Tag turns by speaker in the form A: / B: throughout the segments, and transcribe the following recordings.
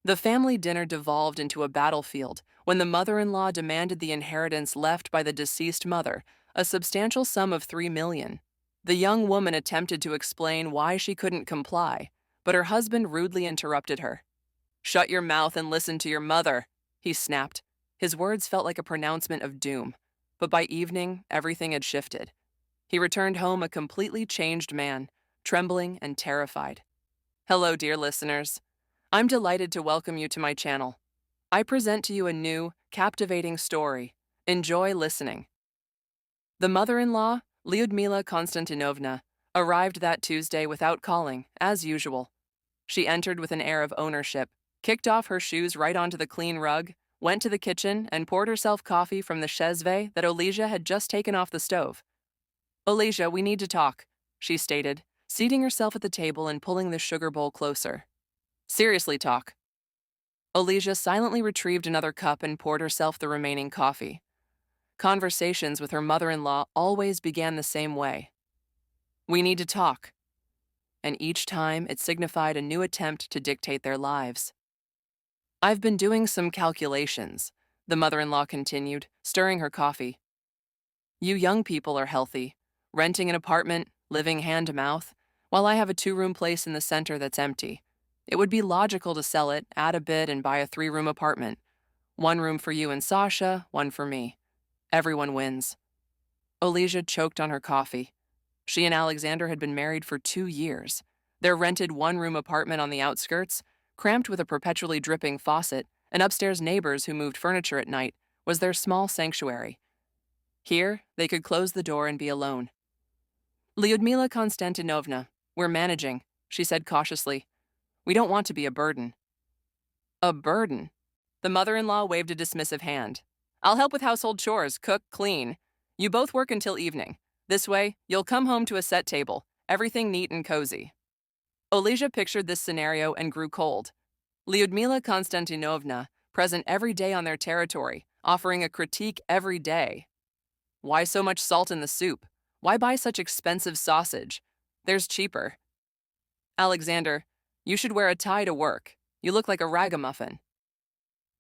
A: The family dinner devolved into a battlefield when the mother-in-law demanded the inheritance left by the deceased mother, a substantial sum of $3 million. The young woman attempted to explain why she couldn't comply, but her husband rudely interrupted her. "Shut your mouth and listen to your mother," he snapped. His words felt like a pronouncement of doom, but by evening, everything had shifted. He returned home a completely changed man, trembling and terrified. Hello, dear listeners. I'm delighted to welcome you to my channel. I present to you a new, captivating story. Enjoy listening. The mother-in-law, Lyudmila Konstantinovna, arrived that Tuesday without calling, as usual. She entered with an air of ownership, kicked off her shoes right onto the clean rug, went to the kitchen, and poured herself coffee from the chesve that Olesia had just taken off the stove. "Olesia, we need to talk," she stated, seating herself at the table and pulling the sugar bowl closer. "Seriously, talk." Olesia silently retrieved another cup and poured herself the remaining coffee. Conversations with her mother-in-law always began the same way. "We need to talk." And each time it signified a new attempt to dictate their lives. "I've been doing some calculations," the mother-in-law continued, stirring her coffee. "You young people are healthy, renting an apartment, living hand-to-mouth, while I have a 2-room place in the center that's empty. It would be logical to sell it, add a bit, and buy a 3-room apartment. 1 room for you and Sasha, 1 for me. Everyone wins." Olesia choked on her coffee. She and Alexander had been married for 2 years. Their rented 1-room apartment on the outskirts, cramped with a perpetually dripping faucet, and upstairs neighbors who moved furniture at night, was their small sanctuary. Here, they could close the door and be alone. "Lyudmila Konstantinovna, we're managing," she said cautiously. "We don't want to be a burden." "A burden?" The mother-in-law waved a dismissive hand. "I'll help with household chores, cook, clean. You both work until evening. This way, you'll come home to a set table, everything neat and cozy." Olesia pictured this scenario and grew cold. Lyudmila Konstantinovna, present every day on their territory, offering a critique every day. "Why so much salt in the soup? Why buy such expensive sausage? There's cheaper." "Alexander, you should wear a tie to work. You look like a ragamuffin."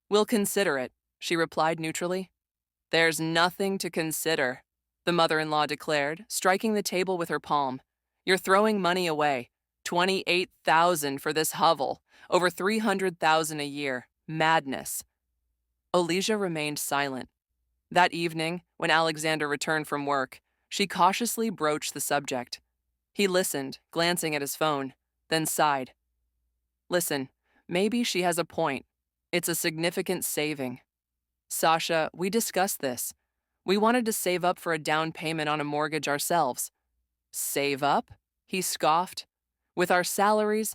A: "We'll consider it," she replied neutrally. "There's nothing to consider," the mother-in-law declared, striking the table with her palm. "You're throwing money away. 28,000 for this hovel, over 300,000 a year. Madness." Olesia remained silent. That evening, when Alexander returned from work, she cautiously broached the subject. He listened, glancing at his phone, then sighed. "Listen, maybe she has a point. It's a significant saving. Sasha, we discussed this. We wanted to save up for a down payment on a mortgage ourselves." "Save up?" he scoffed. "With our salaries,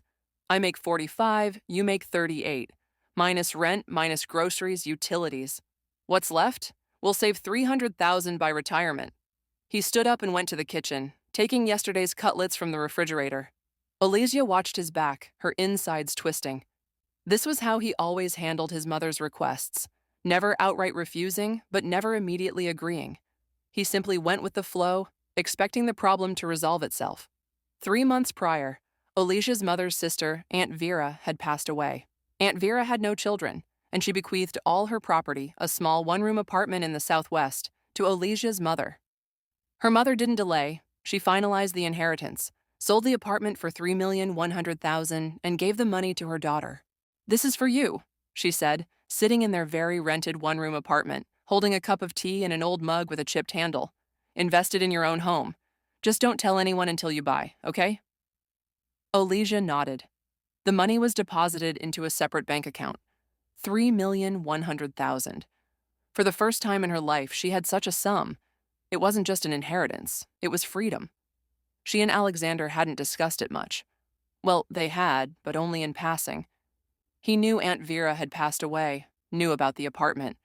A: I make 45, you make 38, minus rent, minus groceries, utilities. What's left? We'll save 300,000 by retirement." He stood up and went to the kitchen, taking yesterday's cutlets from the refrigerator. Olesia watched his back, her insides twisting. This was how he always handled his mother's requests, never outright refusing, but never immediately agreeing. He simply went with the flow, expecting the problem to resolve itself. 3 months prior, Olesia's mother's sister, Aunt Vera, had passed away. Aunt Vera had no children, and she bequeathed all her property, a small 1-room apartment in the Southwest, to Olesia's mother. Her mother didn't delay. She finalized the inheritance, sold the apartment for $3,100,000, and gave the money to her daughter. "This is for you," she said, sitting in their very rented 1-room apartment, holding a cup of tea and an old mug with a chipped handle. "Invested in your own home. Just don't tell anyone until you buy, okay?" Olesia nodded. The money was deposited into a separate bank account. $3,100,000. For the first time in her life, she had such a sum. It wasn't just an inheritance, it was freedom. She and Alexander hadn't discussed it much. Well, they had, but only in passing. He knew Aunt Vera had passed away, knew about the apartment.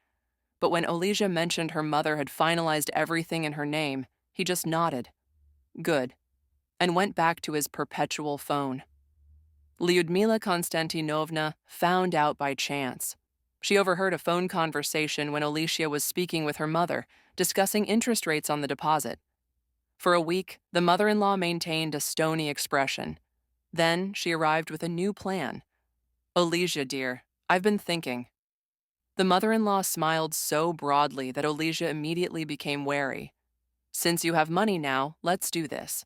A: But when Olesia mentioned her mother had finalized everything in her name, he just nodded. Good. And went back to his perpetual phone. Lyudmila Konstantinovna found out by chance. She overheard a phone conversation when Olesia was speaking with her mother, discussing interest rates on the deposit. For a week, the mother-in-law maintained a stony expression. Then she arrived with a new plan. "Olesia, dear, I've been thinking. The mother-in-law smiled so broadly that Olesia immediately became wary. Since you have money now, let's do this.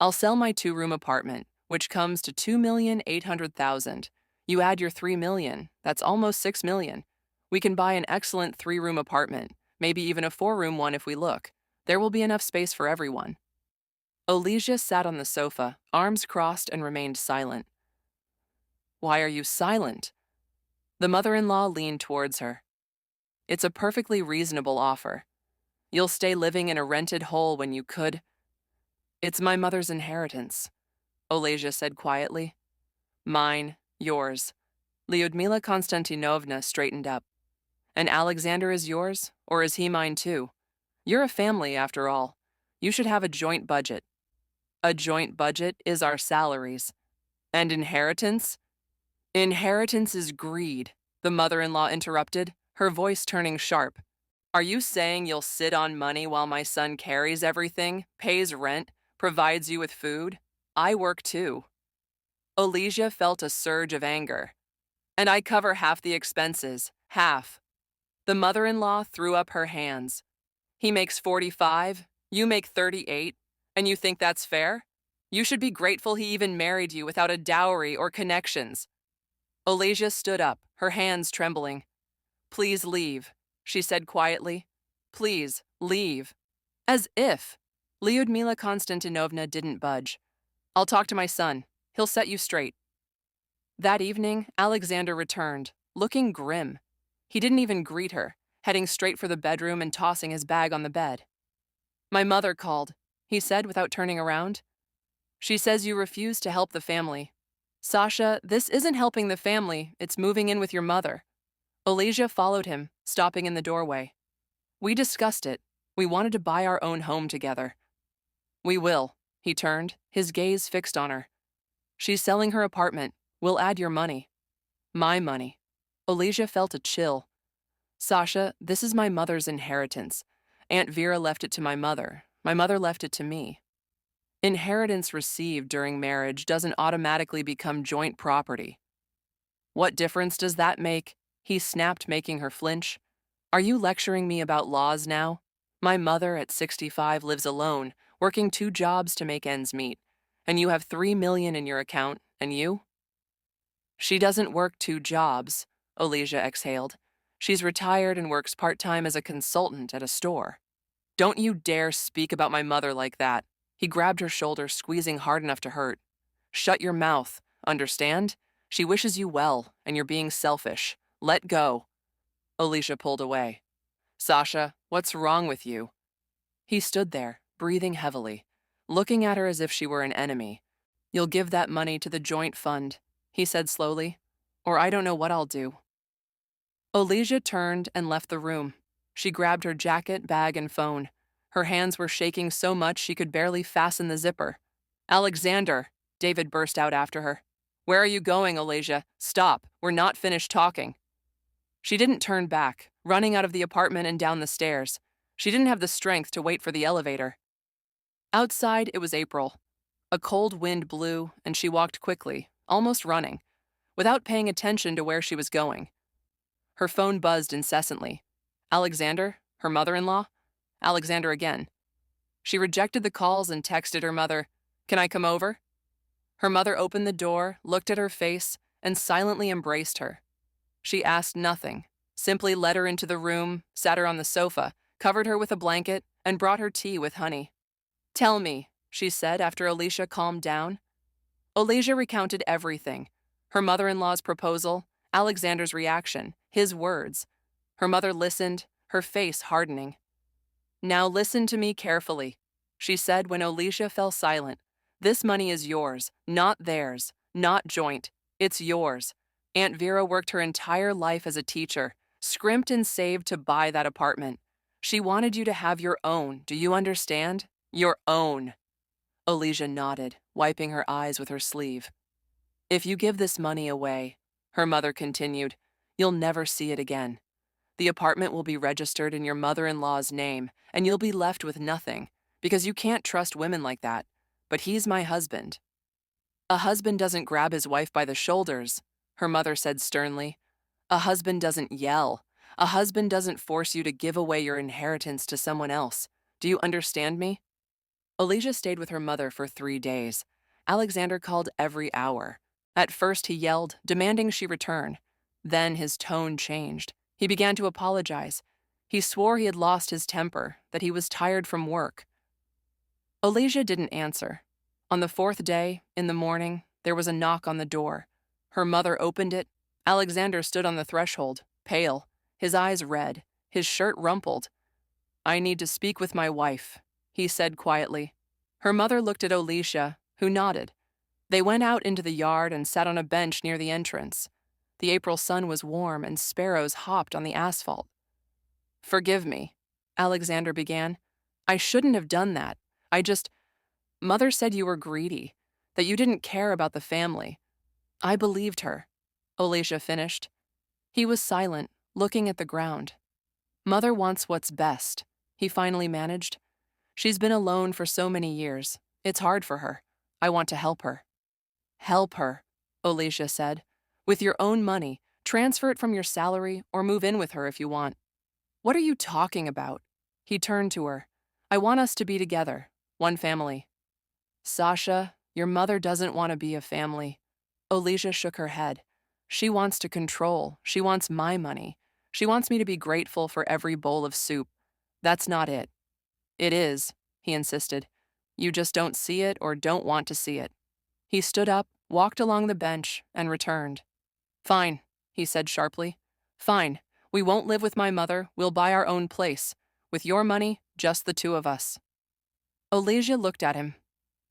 A: I'll sell my 2-room apartment, which comes to 2,800,000. You add your 3 million, that's almost 6 million. We can buy an excellent 3-room apartment, maybe even a 4-room one if we look. There will be enough space for everyone. Olesia sat on the sofa, arms crossed, and remained silent. Why are you silent? The mother-in-law leaned towards her. It's a perfectly reasonable offer. You'll stay living in a rented hole when you could. It's my mother's inheritance, Olesia said quietly. Mine, yours. Lyudmila Konstantinovna straightened up. And Alexander is yours, or is he mine too? You're a family, after all. You should have a joint budget. A joint budget is our salaries. And inheritance? Inheritance is greed, the mother-in-law interrupted, her voice turning sharp. Are you saying you'll sit on money while my son carries everything, pays rent, provides you with food? I work too. Olesia felt a surge of anger. And I cover half the expenses, half. The mother-in-law threw up her hands. He makes 45, you make 38, and you think that's fair? You should be grateful he even married you without a dowry or connections. Olesia stood up, her hands trembling. Please leave, she said quietly. Please, leave. As if. Lyudmila Konstantinovna didn't budge. I'll talk to my son. He'll set you straight. That evening, Alexander returned, looking grim. He didn't even greet her, heading straight for the bedroom and tossing his bag on the bed. My mother called, he said without turning around. She says you refuse to help the family. Sasha, this isn't helping the family, it's moving in with your mother. Olesia followed him, stopping in the doorway. We discussed it. We wanted to buy our own home together. We will, he turned, his gaze fixed on her. She's selling her apartment. We'll add your money. My money. Olesia felt a chill. Sasha, this is my mother's inheritance. Aunt Vera left it to my mother. My mother left it to me. Inheritance received during marriage doesn't automatically become joint property. What difference does that make? He snapped, making her flinch. Are you lecturing me about laws now? My mother, at 65, lives alone, working 2 jobs to make ends meet. And you have 3 million in your account, and you? She doesn't work 2 jobs, Olesia exhaled. She's retired and works part-time as a consultant at a store. Don't you dare speak about my mother like that. He grabbed her shoulder, squeezing hard enough to hurt. Shut your mouth, understand? She wishes you well, and you're being selfish. Let go. Olesia pulled away. Sasha, what's wrong with you? He stood there, breathing heavily, looking at her as if she were an enemy. You'll give that money to the joint fund, he said slowly, or I don't know what I'll do. Olesia turned and left the room. She grabbed her jacket, bag, and phone. Her hands were shaking so much she could barely fasten the zipper. Alexander, David burst out after her. Where are you going, Olesia? Stop, we're not finished talking. She didn't turn back, running out of the apartment and down the stairs. She didn't have the strength to wait for the elevator. Outside, it was April. A cold wind blew, and she walked quickly, almost running, without paying attention to where she was going. Her phone buzzed incessantly. Alexander, her mother-in-law? Alexander again. She rejected the calls and texted her mother, Can I come over? Her mother opened the door, looked at her face, and silently embraced her. She asked nothing, simply led her into the room, sat her on the sofa, covered her with a blanket, and brought her tea with honey. Tell me, she said after Alicia calmed down. Olesia recounted everything. Her mother-in-law's proposal, Alexander's reaction, his words. Her mother listened, her face hardening. Now listen to me carefully, she said when Olesia fell silent. This money is yours, not theirs, not joint. It's yours. Aunt Vera worked her entire life as a teacher, scrimped and saved to buy that apartment. She wanted you to have your own, do you understand? Your own. Olesia nodded, wiping her eyes with her sleeve. If you give this money away, her mother continued, you'll never see it again. The apartment will be registered in your mother-in-law's name, and you'll be left with nothing, because you can't trust women like that. But he's my husband. A husband doesn't grab his wife by the shoulders, her mother said sternly. A husband doesn't yell. A husband doesn't force you to give away your inheritance to someone else. Do you understand me? Alicia stayed with her mother for 3 days. Alexander called every hour. At first, he yelled, demanding she return. Then his tone changed. He began to apologize. He swore he had lost his temper, that he was tired from work. Alicia didn't answer. On the fourth day, in the morning, there was a knock on the door. Her mother opened it. Alexander stood on the threshold, pale, his eyes red, his shirt rumpled. "I need to speak with my wife," he said quietly. Her mother looked at Alicia, who nodded. They went out into the yard and sat on a bench near the entrance. The April sun was warm and sparrows hopped on the asphalt. "Forgive me," Alexander began. "I shouldn't have done that. Mother said you were greedy, that you didn't care about the family. I believed her," Alicia finished. He was silent, looking at the ground. "Mother wants what's best," he finally managed. "She's been alone for so many years. It's hard for her. I want to help her." "Help her," Alicia said. "With your own money, transfer it from your salary or move in with her if you want." "What are you talking about?" He turned to her. "I want us to be together, one family." "Sasha, your mother doesn't want to be a family." Alicia shook her head. "She wants to control. She wants my money. She wants me to be grateful for every bowl of soup. That's not it." "It is," he insisted. "You just don't see it or don't want to see it." He stood up, walked along the bench, and returned. "Fine," he said sharply. "Fine. We won't live with my mother. We'll buy our own place. With your money, just the two of us." Alicia looked at him.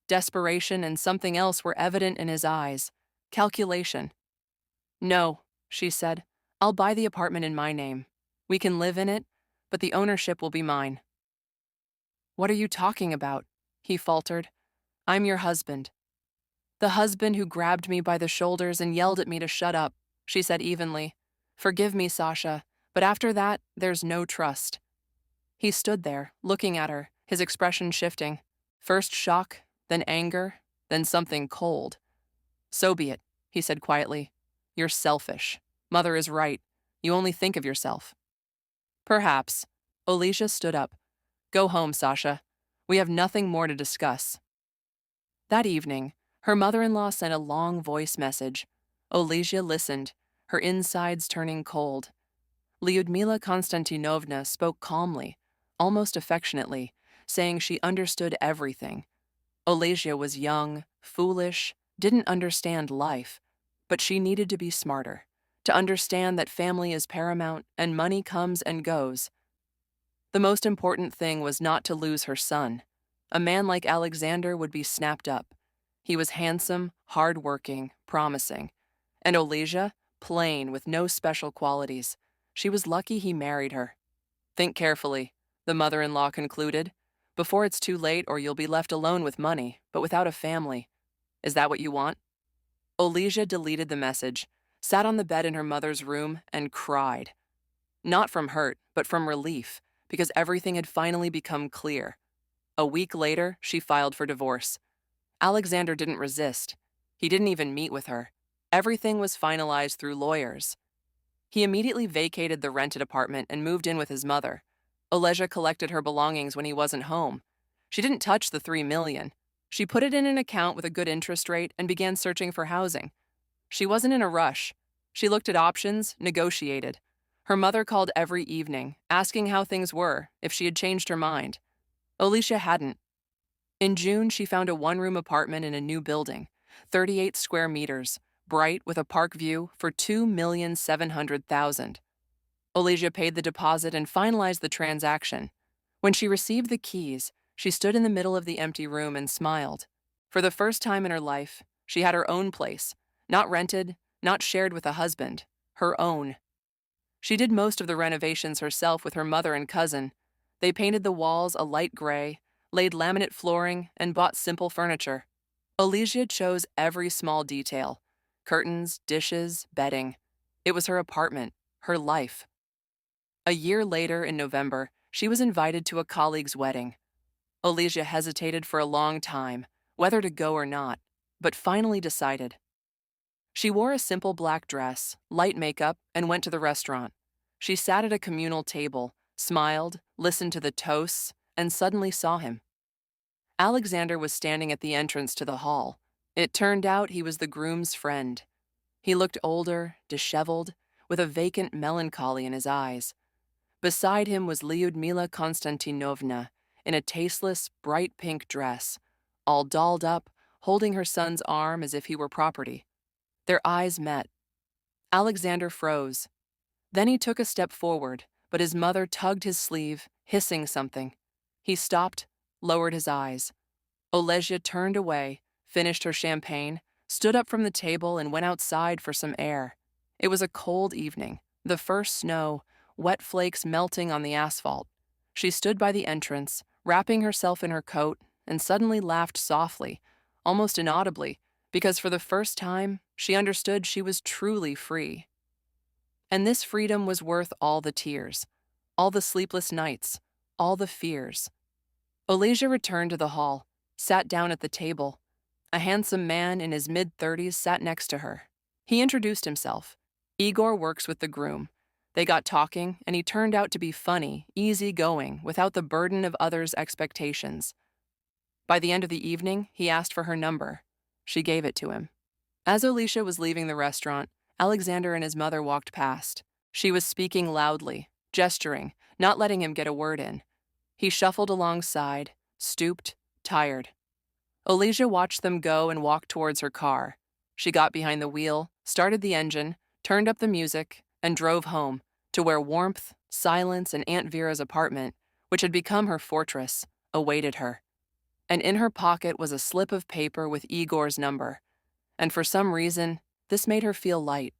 A: Desperation and something else were evident in his eyes. Calculation. "No," she said. "I'll buy the apartment in my name. We can live in it, but the ownership will be mine." "What are you talking about?" he faltered. "I'm your husband." "The husband who grabbed me by the shoulders and yelled at me to shut up," she said evenly. "Forgive me, Sasha, but after that, there's no trust." He stood there, looking at her, his expression shifting. First shock, then anger, then something cold. "So be it," he said quietly. "You're selfish. Mother is right. You only think of yourself." "Perhaps." Alicia stood up. "Go home, Sasha. We have nothing more to discuss." That evening, her mother-in-law sent a long voice message. Alicia listened, her insides turning cold. Lyudmila Konstantinovna spoke calmly, almost affectionately, saying she understood everything. Alicia was young, foolish, didn't understand life, but she needed to be smarter, to understand that family is paramount and money comes and goes. The most important thing was not to lose her son. A man like Alexander would be snapped up. He was handsome, hard-working, promising. And Alicia, plain, with no special qualities. She was lucky he married her. "Think carefully," the mother-in-law concluded, "before it's too late or you'll be left alone with money, but without a family. Is that what you want?" Alicia deleted the message, sat on the bed in her mother's room, and cried. Not from hurt, but from relief, because everything had finally become clear. A week later, she filed for divorce. Alexander didn't resist. He didn't even meet with her. Everything was finalized through lawyers. He immediately vacated the rented apartment and moved in with his mother. Olesia collected her belongings when he wasn't home. She didn't touch the $3 million. She put it in an account with a good interest rate and began searching for housing. She wasn't in a rush. She looked at options, negotiated. Her mother called every evening, asking how things were, if she had changed her mind. Alicia hadn't. In June, she found a one-room apartment in a new building, 38 square meters, bright with a park view for $2,700,000. Alicia paid the deposit and finalized the transaction. When she received the keys, she stood in the middle of the empty room and smiled. For the first time in her life, she had her own place, not rented, not shared with a husband, her own. She did most of the renovations herself with her mother and cousin. They painted the walls a light gray, laid laminate flooring, and bought simple furniture. Alicia chose every small detail: curtains, dishes, bedding. It was her apartment, her life. A year later, in November, she was invited to a colleague's wedding. Alicia hesitated for a long time, whether to go or not, but finally decided. She wore a simple black dress, light makeup, and went to the restaurant. She sat at a communal table, smiled, listened to the toasts, and suddenly saw him. Alexander was standing at the entrance to the hall. It turned out he was the groom's friend. He looked older, disheveled, with a vacant melancholy in his eyes. Beside him was Lyudmila Konstantinovna, in a tasteless, bright pink dress, all dolled up, holding her son's arm as if he were property. Their eyes met. Alexander froze. Then he took a step forward, but his mother tugged his sleeve, hissing something. He stopped, lowered his eyes. Olesia turned away, finished her champagne, stood up from the table, and went outside for some air. It was a cold evening, the first snow, wet flakes melting on the asphalt. She stood by the entrance, wrapping herself in her coat, and suddenly laughed softly, almost inaudibly, because for the first time, she understood she was truly free. And this freedom was worth all the tears, all the sleepless nights, all the fears. Olesia returned to the hall, sat down at the table. A handsome man in his mid-30s sat next to her. He introduced himself. Igor works with the groom. They got talking, and he turned out to be funny, easygoing, without the burden of others' expectations. By the end of the evening, he asked for her number. She gave it to him. As Olesia was leaving the restaurant, Alexander and his mother walked past. She was speaking loudly, gesturing, not letting him get a word in. He shuffled alongside, stooped, tired. Olesia watched them go and walked towards her car. She got behind the wheel, started the engine, turned up the music, and drove home, to where warmth, silence, and Aunt Vera's apartment, which had become her fortress, awaited her. And in her pocket was a slip of paper with Igor's number. And for some reason, this made her feel light.